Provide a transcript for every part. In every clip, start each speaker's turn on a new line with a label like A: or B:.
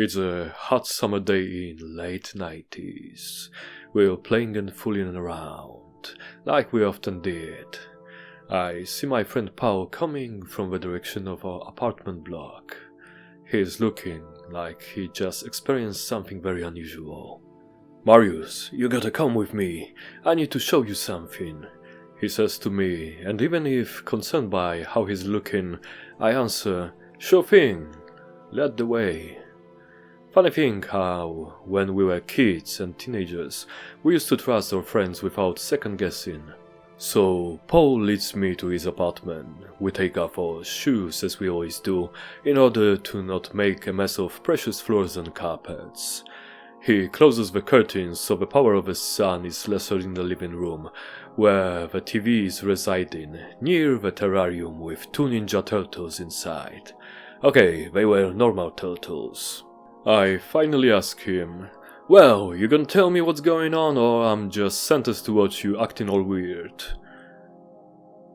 A: It's a hot summer day in late 90s. We're playing and fooling around, like we often did. I see my friend Paul coming from the direction of our apartment block. He's looking like he just experienced something very unusual. "Marius, you gotta come with me. I need to show you something," he says to me, and even if concerned by how he's looking, I answer, "Sure thing, lead the way." Funny thing how, when we were kids and teenagers, we used to trust our friends without second guessing. So Paul leads me to his apartment. We take off our shoes as we always do, in order to not make a mess of precious floors and carpets. He closes the curtains so the power of the sun is lesser in the living room, where the TV is residing, near the terrarium with two ninja turtles inside. Okay, they were normal turtles. I finally ask him, "Well, you gonna tell me what's going on, or I'm just sentenced to watch you acting all weird?"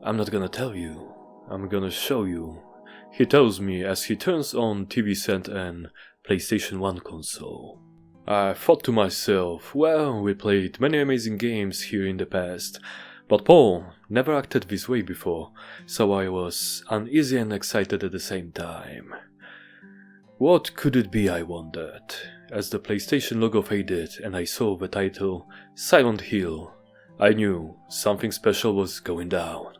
A: "I'm not gonna tell you, I'm gonna show you," he tells me as he turns on TV set and PlayStation 1 console. I thought to myself, well, we played many amazing games here in the past, but Paul never acted this way before, so I was uneasy and excited at the same time. What could it be, I wondered, as the PlayStation logo faded and I saw the title Silent Hill. I knew something special was going down.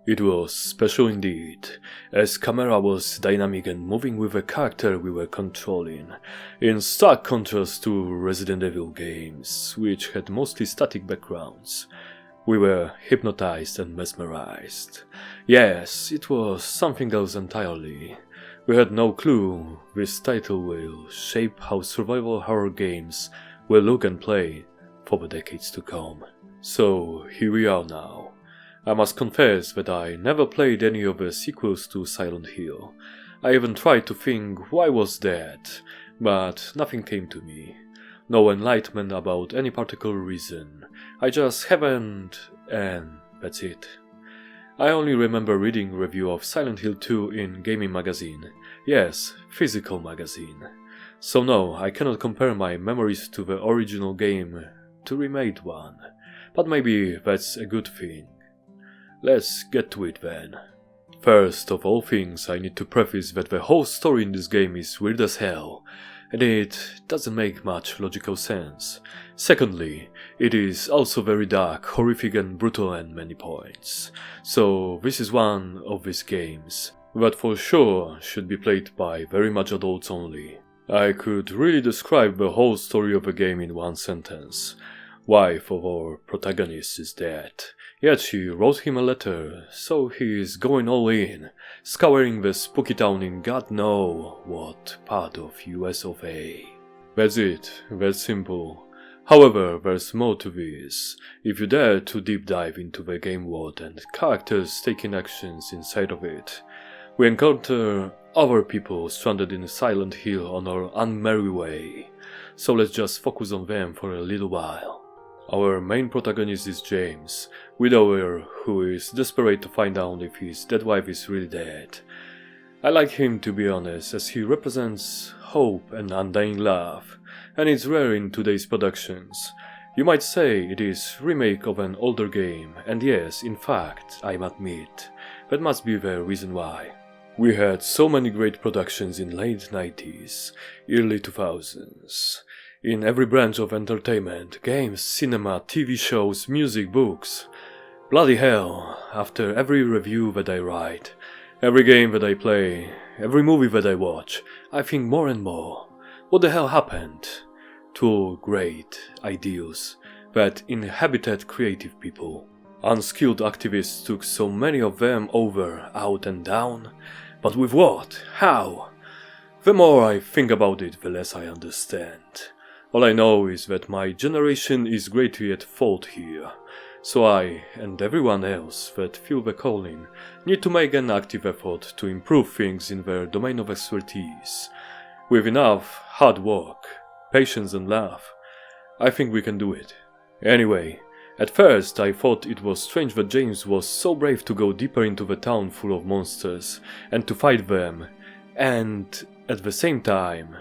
A: It was special indeed, as camera was dynamic and moving with the character we were controlling, in stark contrast to Resident Evil games, which had mostly static backgrounds. We were hypnotized and mesmerized. Yes, it was something else entirely. We had no clue this title will shape how survival horror games will look and play for the decades to come. So here we are now. I must confess that I never played any of the sequels to Silent Hill. I even tried to think why was that, but nothing came to me. No enlightenment about any particular reason. I just haven't, and that's it. I only remember reading a review of Silent Hill 2 in Gaming Magazine. Yes, physical magazine. So no, I cannot compare my memories to the original game to remade one. But maybe that's a good thing. Let's get to it then. First of all things, I need to preface that the whole story in this game is weird as hell, and it doesn't make much logical sense. Secondly, it is also very dark, horrific and brutal at many points. So this is one of these games that for sure should be played by very much adults only. I could really describe the whole story of the game in one sentence. Wife of our protagonist is dead, yet she wrote him a letter, so he is going all in, scouring the spooky town in God know what part of US of A. That's it, that's simple. However, there's more to this, if you dare to deep dive into the game world and characters taking actions inside of it. We encounter other people stranded in Silent Hill on our unmerry way, so let's just focus on them for a little while. Our main protagonist is James, widower who is desperate to find out if his dead wife is really dead. I like him, to be honest, as he represents hope and undying love, and it's rare in today's productions. You might say it is remake of an older game, and yes, in fact, I admit, that must be the reason why. We had so many great productions in late 90s, early 2000s. In every branch of entertainment, games, cinema, TV shows, music, books. Bloody hell, after every review that I write, every game that I play, every movie that I watch, I think more and more, what the hell happened to great ideals that inhabited creative people? Unskilled activists took so many of them over, out and down, but with what? How? The more I think about it, the less I understand. All I know is that my generation is greatly at fault here, so I, and everyone else that feel the calling, need to make an active effort to improve things in their domain of expertise. With enough hard work, patience and love, I think we can do it. Anyway, at first I thought it was strange that James was so brave to go deeper into the town full of monsters and to fight them, and at the same time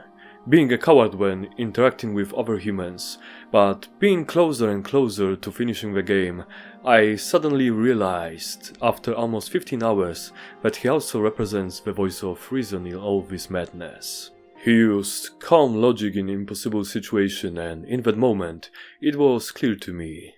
A: being a coward when interacting with other humans, but being closer and closer to finishing the game, I suddenly realized, after almost 15 hours, that he also represents the voice of reason in all this madness. He used calm logic in impossible situations, and in that moment, it was clear to me.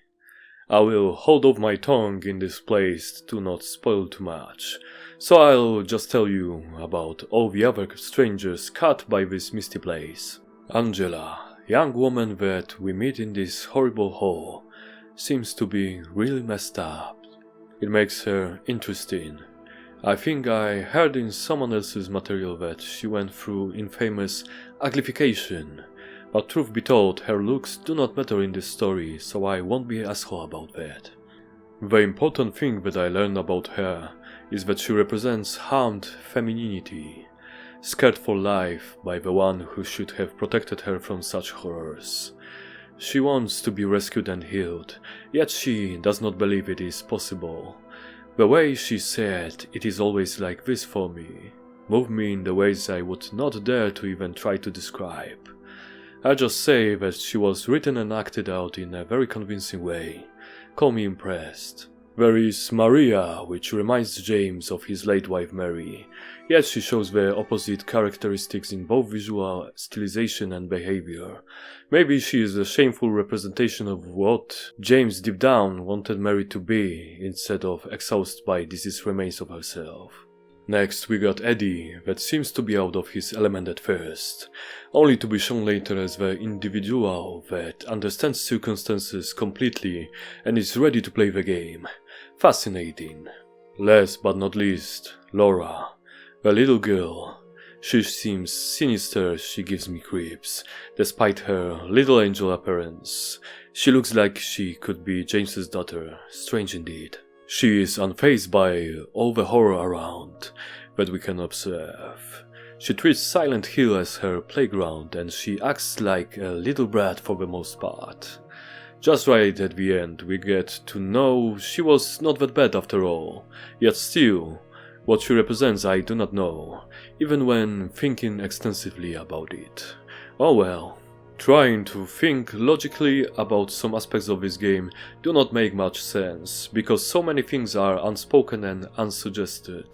A: I will hold off my tongue in this place to not spoil too much, so I'll just tell you about all the other strangers caught by this misty place. Angela, young woman that we meet in this horrible hall, seems to be really messed up. It makes her interesting. I think I heard in someone else's material that she went through infamous uglification, but truth be told, her looks do not matter in this story, so I won't be an asshole about that. The important thing that I learned about her is that she represents harmed femininity, scared for life by the one who should have protected her from such horrors. She wants to be rescued and healed, yet she does not believe it is possible. The way she said, "It is always like this for me," moved me in the ways I would not dare to even try to describe. I'll just say that she was written and acted out in a very convincing way. Call me impressed. There is Maria, which reminds James of his late wife Mary, yet she shows the opposite characteristics in both visual stylization and behavior. Maybe she is a shameful representation of what James deep down wanted Mary to be, instead of exhausted by diseased remains of herself. Next we got Eddie, that seems to be out of his element at first, only to be shown later as the individual that understands circumstances completely and is ready to play the game. Fascinating. Last but not least, Laura, the little girl. She seems sinister, she gives me creeps, despite her little angel appearance. She looks like she could be James's daughter, strange indeed. She is unfazed by all the horror around that we can observe. She treats Silent Hill as her playground and she acts like a little brat for the most part. Just right at the end we get to know she was not that bad after all, yet still, what she represents I do not know, even when thinking extensively about it. Oh well. Trying to think logically about some aspects of this game do not make much sense, because so many things are unspoken and unsuggested.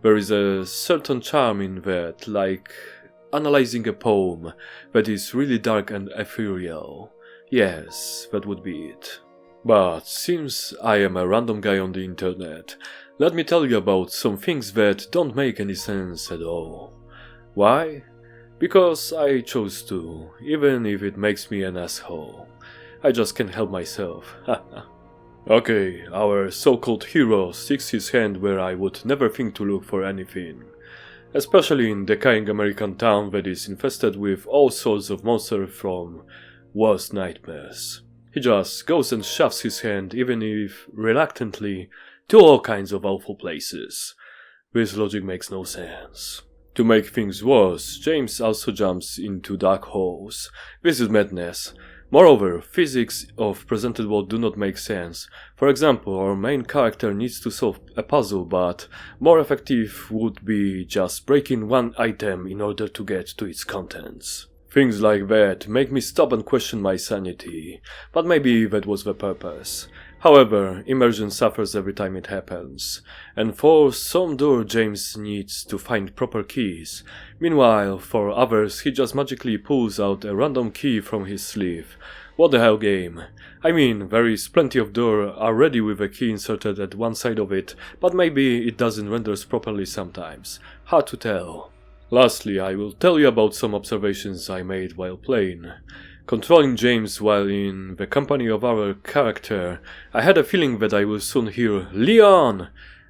A: There is a certain charm in that, like analyzing a poem that is really dark and ethereal. Yes, that would be it. But since I am a random guy on the internet, let me tell you about some things that don't make any sense at all. Why? Because I chose to, even if it makes me an asshole. I just can't help myself. Okay, our so-called hero sticks his hand where I would never think to look for anything. Especially in decaying American town that is infested with all sorts of monsters from worst nightmares. He just goes and shoves his hand, even if reluctantly, to all kinds of awful places. This logic makes no sense. To make things worse, James also jumps into dark holes. This is madness. Moreover, physics of presented world do not make sense. For example, our main character needs to solve a puzzle, but more effective would be just breaking one item in order to get to its contents. Things like that make me stop and question my sanity, but maybe that was the purpose. However, immersion suffers every time it happens, and for some door James needs to find proper keys. Meanwhile, for others he just magically pulls out a random key from his sleeve. What the hell game? I mean, there is plenty of door already with a key inserted at one side of it, but maybe it doesn't renders properly sometimes. Hard to tell. Lastly, I will tell you about some observations I made while playing. Controlling James while in the company of our character, I had a feeling that I will soon hear Leon!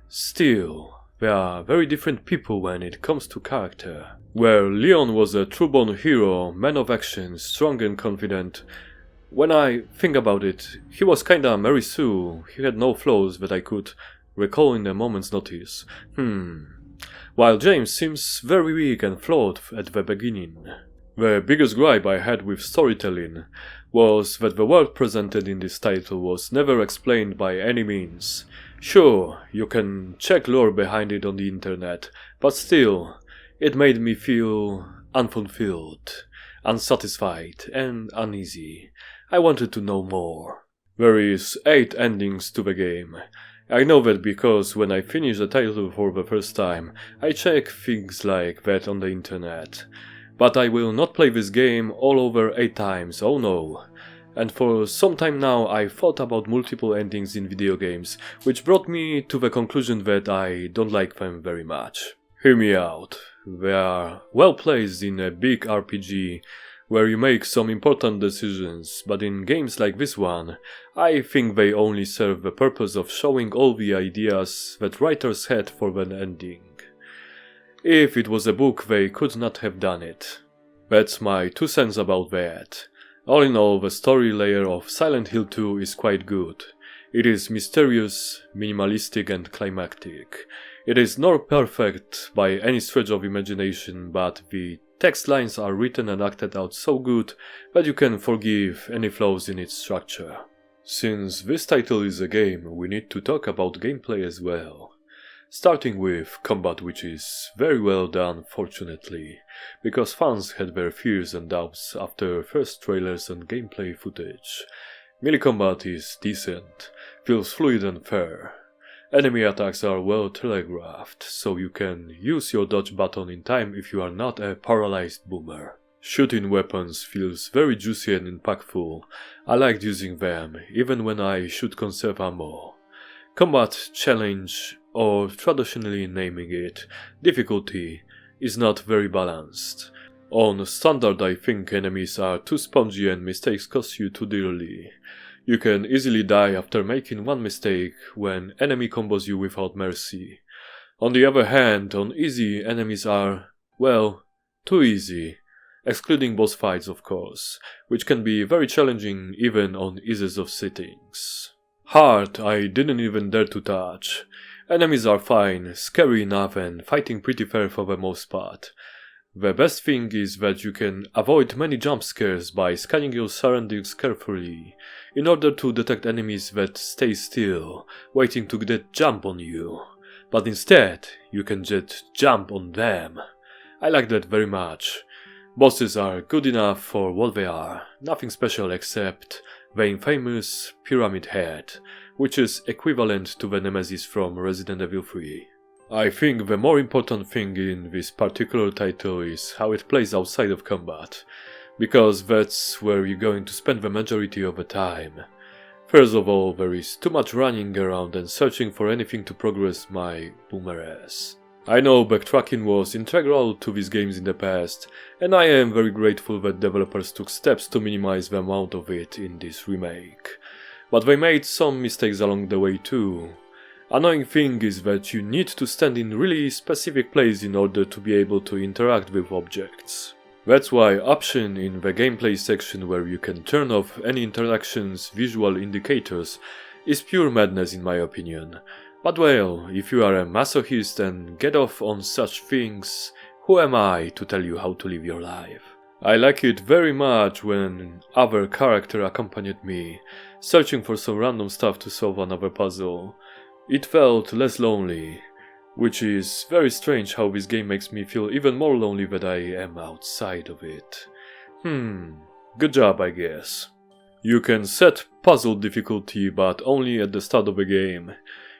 A: Still, there are very different people when it comes to character. Where Leon was a true-born hero, man of action, strong and confident, when I think about it, he was kinda Mary Sue, he had no flaws that I could recall in a moment's notice. While James seems very weak and flawed at the beginning. The biggest gripe I had with storytelling was that the world presented in this title was never explained by any means. Sure, you can check lore behind it on the internet, but still, it made me feel unfulfilled. unsatisfied and uneasy. I wanted to know more. There is 8 endings to the game. I know that because when I finish the title for the first time, I check things like that on the internet. But I will not play this game all over 8 times, oh no. And for some time now I thought about multiple endings in video games, which brought me to the conclusion that I don't like them very much. Hear me out. They are well placed in a big RPG where you make some important decisions, but in games like this one, I think they only serve the purpose of showing all the ideas that writers had for an ending. If it was a book, they could not have done it. That's my 2 cents about that. All in all, the story layer of Silent Hill 2 is quite good. It is mysterious, minimalistic and climactic. It is not perfect by any stretch of imagination, but the text lines are written and acted out so good that you can forgive any flaws in its structure. Since this title is a game, we need to talk about gameplay as well. Starting with combat, which is very well done fortunately, because fans had their fears and doubts after first trailers and gameplay footage. Melee combat is decent, feels fluid and fair. Enemy attacks are well telegraphed, so you can use your dodge button in time if you are not a paralyzed boomer. Shooting weapons feels very juicy and impactful. I liked using them, even when I should conserve ammo. Combat challenge, or traditionally naming it, difficulty, is not very balanced. On standard I think enemies are too spongy and mistakes cost you too dearly. You can easily die after making one mistake when enemy combos you without mercy. On the other hand, on easy enemies are, well, too easy, excluding boss fights of course, which can be very challenging even on easiest of settings. Hard I didn't even dare to touch. Enemies are fine, scary enough and fighting pretty fair for the most part. The best thing is that you can avoid many jump scares by scanning your surroundings carefully, in order to detect enemies that stay still, waiting to get jump on you. But instead, you can just jump on them. I like that very much. Bosses are good enough for what they are, nothing special except the infamous Pyramid Head, which is equivalent to the Nemesis from Resident Evil 3. I think the more important thing in this particular title is how it plays outside of combat, because that's where you're going to spend the majority of the time. First of all, there is too much running around and searching for anything to progress my boomer ass. I know backtracking was integral to these games in the past, and I am very grateful that developers took steps to minimize the amount of it in this remake. But they made some mistakes along the way too. Annoying thing is that you need to stand in really specific place in order to be able to interact with objects. That's why option in the gameplay section where you can turn off any interactions visual indicators is pure madness in my opinion. But well, if you are a masochist and get off on such things, who am I to tell you how to live your life? I like it very much when other character accompanied me, searching for some random stuff to solve another puzzle. It felt less lonely, which is very strange how this game makes me feel even more lonely than I am outside of it. Good job I guess. You can set puzzle difficulty but only at the start of the game.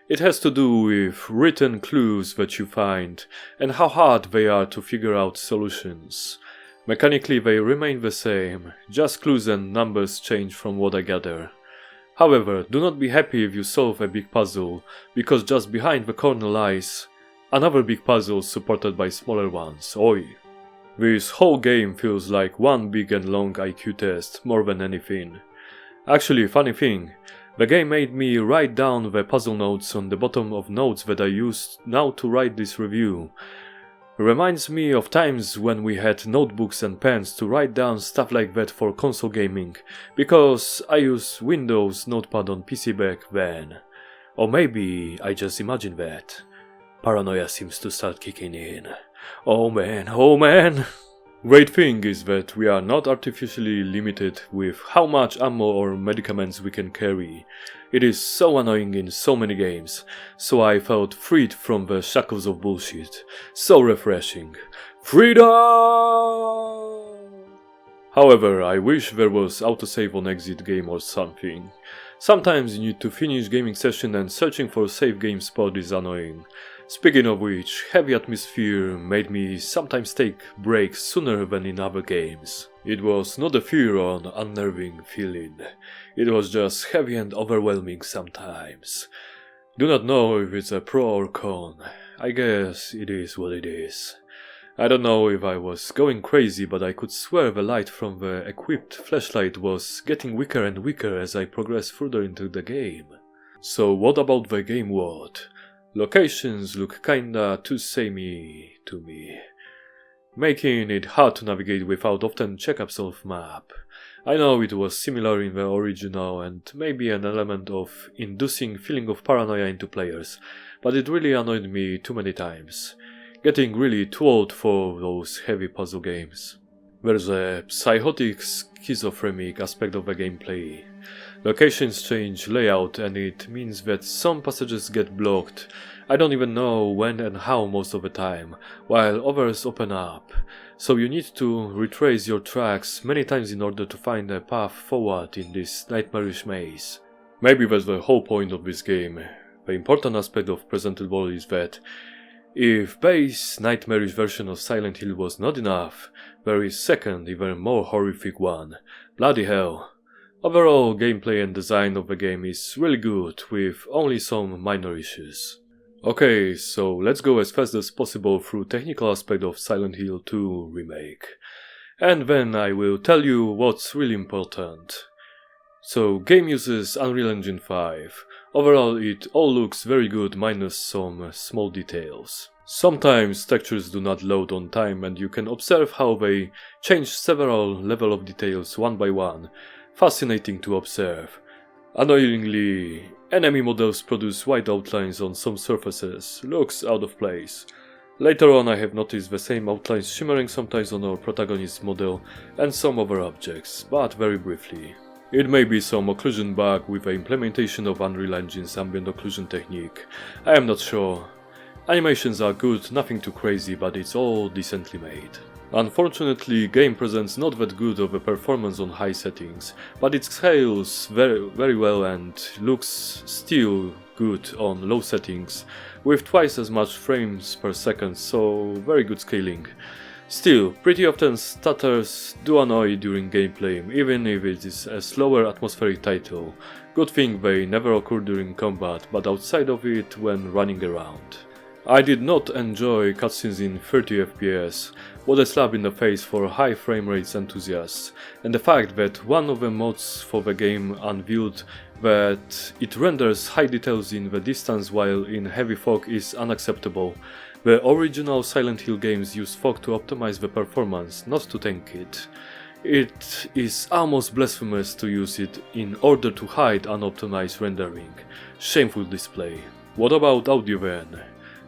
A: It has to do with written clues that you find and how hard they are to figure out solutions. Mechanically they remain the same, just clues and numbers change from what I gather. However, do not be happy if you solve a big puzzle, because just behind the corner lies another big puzzle supported by smaller ones, oi. This whole game feels like one big and long IQ test, more than anything. Actually, funny thing, the game made me write down the puzzle notes on the bottom of notes that I used now to write this review. Reminds me of times when we had notebooks and pens to write down stuff like that for console gaming, because I used Windows Notepad on PC back then. Or maybe I just imagined that. Paranoia seems to start kicking in. Oh man. Great thing is that we are not artificially limited with how much ammo or medicaments we can carry. It is so annoying in so many games, so I felt freed from the shackles of bullshit. So refreshing. Freedom! However, I wish there was autosave on exit game or something. Sometimes you need to finish gaming session and searching for a save game spot is annoying. Speaking of which, heavy atmosphere made me sometimes take breaks sooner than in other games. It was not a fear or an unnerving feeling, it was just heavy and overwhelming sometimes. Do not know if it's a pro or con, I guess it is what it is. I don't know if I was going crazy, but I could swear the light from the equipped flashlight was getting weaker and weaker as I progressed further into the game. So what about the game world? Locations look kinda too samey to me, making it hard to navigate without often checkups of map. I know it was similar in the original and maybe an element of inducing feeling of paranoia into players, but it really annoyed me too many times. Getting really too old for those heavy puzzle games. There's a psychotic schizophrenic aspect of the gameplay. Locations change layout and it means that some passages get blocked. I don't even know when and how most of the time, while others open up. So you need to retrace your tracks many times in order to find a path forward in this nightmarish maze. Maybe that's the whole point of this game. The important aspect of Present World is that if base nightmarish version of Silent Hill was not enough, there is second, even more horrific one. Bloody hell. Overall gameplay and design of the game is really good, with only some minor issues. Okay, so let's go as fast as possible through technical aspect of Silent Hill 2 Remake. And then I will tell you what's really important. So, game uses Unreal Engine 5. Overall it all looks very good minus some small details. Sometimes textures do not load on time and you can observe how they change several levels of details one by one. Fascinating to observe. Annoyingly, enemy models produce white outlines on some surfaces, looks out of place. Later on I have noticed the same outlines shimmering sometimes on our protagonist model and some other objects, but very briefly. It may be some occlusion bug with the implementation of Unreal Engine's ambient occlusion technique, I am not sure. Animations are good, nothing too crazy, but it's all decently made. Unfortunately, game presents not that good of a performance on high settings, but it scales very well and looks still good on low settings, with twice as much frames per second, so very good scaling. Still, pretty often stutters do annoy during gameplay, even if it is a slower atmospheric title. Good thing they never occur during combat, but outside of it when running around. I did not enjoy cutscenes in 30 FPS, what a slap in the face for high frame rates enthusiasts, and the fact that one of the mods for the game unveiled that it renders high details in the distance while in heavy fog is unacceptable. The original Silent Hill games use fog to optimize the performance, not to tank it. It is almost blasphemous to use it in order to hide unoptimized rendering. Shameful display. What about audio then?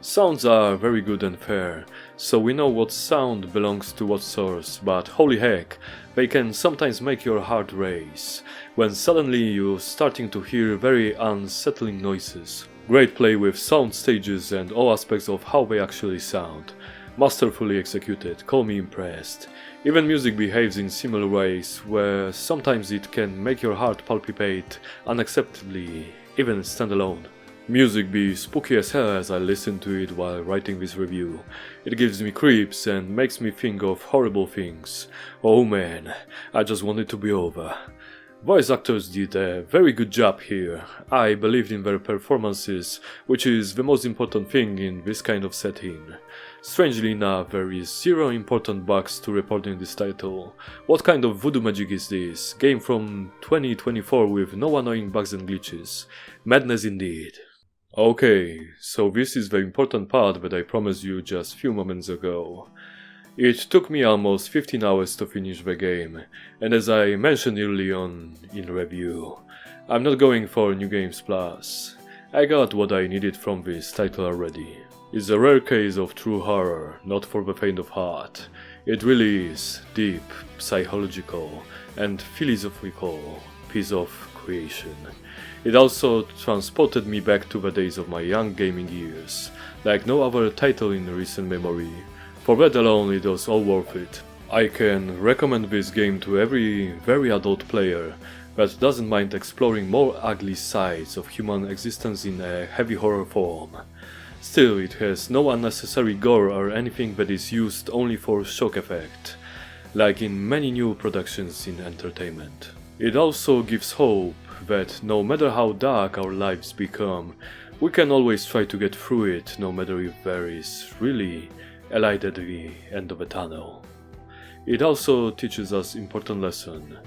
A: Sounds are very good and fair, so we know what sound belongs to what source, but holy heck, they can sometimes make your heart race, when suddenly you're starting to hear very unsettling noises. Great play with sound stages and all aspects of how they actually sound. Masterfully executed, call me impressed. Even music behaves in similar ways, where sometimes it can make your heart palpitate unacceptably, even standalone. Music be spooky as hell as I listen to it while writing this review. It gives me creeps and makes me think of horrible things. Oh man, I just want it to be over. Voice actors did a very good job here. I believed in their performances, which is the most important thing in this kind of setting. Strangely enough, there is zero important bugs to report in this title. What kind of voodoo magic is this? Game from 2024 with no annoying bugs and glitches. Madness indeed. Okay, so this is the important part that I promised you just few moments ago. It took me almost 15 hours to finish the game, and as I mentioned early on in review, I'm not going for New Games Plus. I got what I needed from this title already. It's a rare case of true horror, not for the faint of heart. It really is deep, psychological, and philosophical piece of creation. It also transported me back to the days of my young gaming years, like no other title in recent memory. For that alone it was all worth it. I can recommend this game to every very adult player that doesn't mind exploring more ugly sides of human existence in a heavy horror form. Still, it has no unnecessary gore or anything that is used only for shock effect, like in many new productions in entertainment. It also gives hope that no matter how dark our lives become, we can always try to get through it, no matter if there is really a light at the end of a tunnel. It also teaches us important lesson,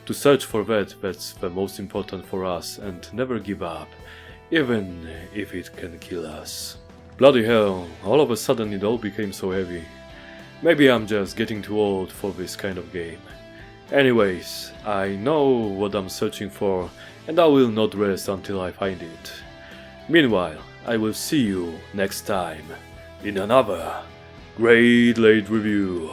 A: to search for that's the most important for us and never give up, even if it can kill us. Bloody hell, all of a sudden it all became so heavy. Maybe I'm just getting too old for this kind of game. Anyways, I know what I'm searching for and I will not rest until I find it. Meanwhile, I will see you next time in another Great Late Review.